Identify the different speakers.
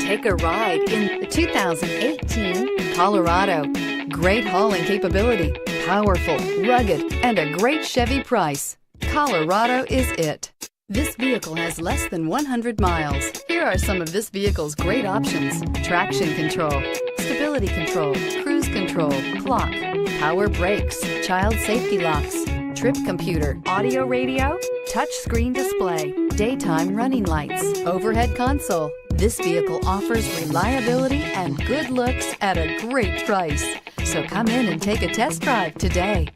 Speaker 1: Take a ride in the 2018 Colorado. Great hauling capability, powerful, rugged, and a great Chevy price. Colorado is it. This vehicle has less than 100 miles. Here are some of this vehicle's great options: traction control, stability control, cruise control, clock, power brakes, child safety locks, trip computer, audio radio, touch screen display, daytime running lights, overhead console. This vehicle offers reliability and good looks at a great price. So come in and take a test drive today.